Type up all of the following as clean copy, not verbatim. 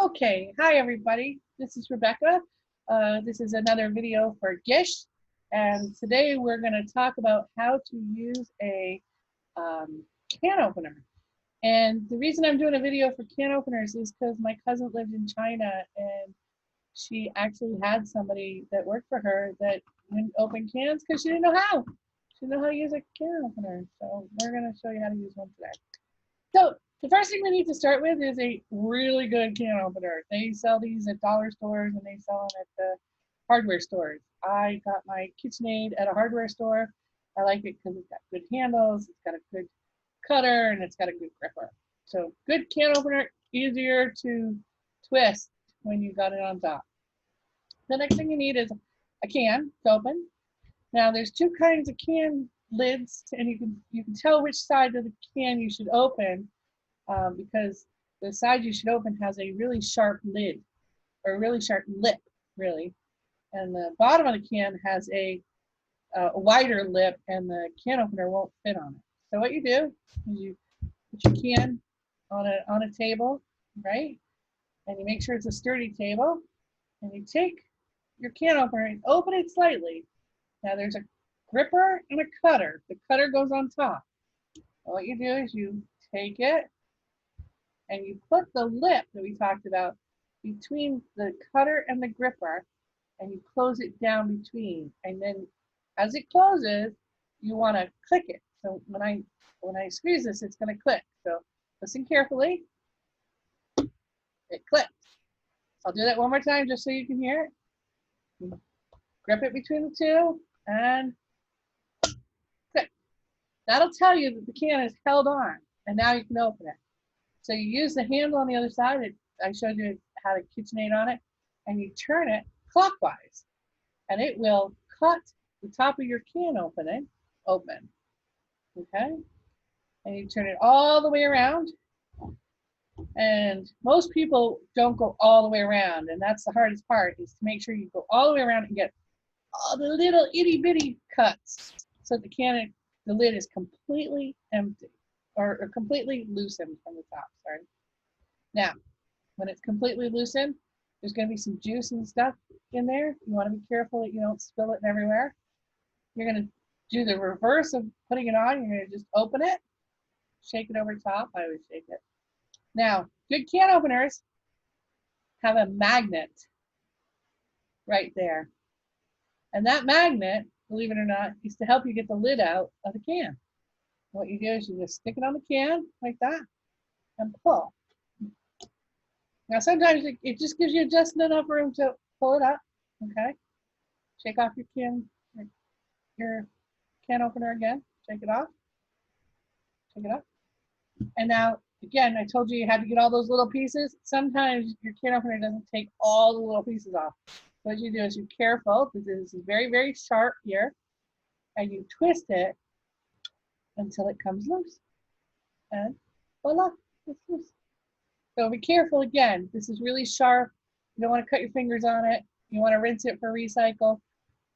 Okay, hi everybody. This is Rebecca. This is another video for Gish, and today we're going to talk about how to use a can opener. And the reason I'm doing a video for can openers is because my cousin lived in China, and she actually had somebody that worked for her that wouldn't open cans because she didn't know how. She didn't know how to use a can opener. So we're going to show you how to use one today. So the first thing we need to start with is a really good can opener. They sell these at dollar stores and they sell them at the hardware stores. I got my KitchenAid at a hardware store. I like it because it's got good handles, it's got a good cutter, and it's got a good gripper. So good can opener, easier to twist when you got it on top. The next thing you need is a can to open. Now there's two kinds of can lids, and you can tell which side of the can you should open because the side you should open has a really sharp lid, or a really sharp lip, really. And the bottom of the can has a wider lip, and the can opener won't fit on it. So what you do is you put your can on a table, right? And you make sure it's a sturdy table, and you take your can opener and open it slightly. Now there's a gripper and a cutter. The cutter goes on top. And what you do is you take it and you put the lip that we talked about between the cutter and the gripper, and you close it down between. And then as it closes, you want to click it. So when I squeeze this, it's going to click. So listen carefully. It clicks. I'll do that one more time just so you can hear it. Grip it between the two and click. That'll tell you that the can is held on, and now you can open it. So you use the handle on the other side. I showed you how to KitchenAid on it, and you turn it clockwise, and it will cut the top of your can open. Okay? And you turn it all the way around. And most people don't go all the way around, and that's the hardest part, is to make sure you go all the way around and get all the little itty bitty cuts so the lid is completely empty, or completely loosened from the top, sorry. Now, when it's completely loosened, there's going to be some juice and stuff in there. You want to be careful that you don't spill it everywhere. You're going to do the reverse of putting it on. You're going to just open it, shake it over top. I always shake it. Now, good can openers have a magnet right there. And that magnet, believe it or not, is to help you get the lid out of the can. What you do is you just stick it on the can like that and pull. Now sometimes it just gives you just enough room to pull it up, okay? Shake off your can opener again. Shake it off. Shake it off. And now, again, I told you had to get all those little pieces. Sometimes your can opener doesn't take all the little pieces off. What you do is you're careful, because this is very, very sharp here, and you twist it until it comes loose. And voila, it's loose. So be careful again. This is really sharp. You don't want to cut your fingers on it. You want to rinse it for recycle.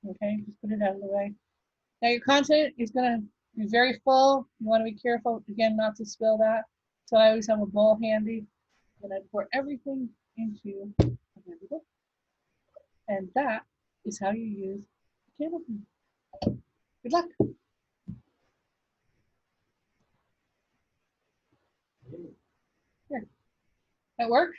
Okay, just put it out of the way. Now your content is going to be very full. You want to be careful, again, not to spill that. So I always have a bowl handy, and I pour everything into a handy bowl. And that is how you use a can opener. Good luck. Here. That work?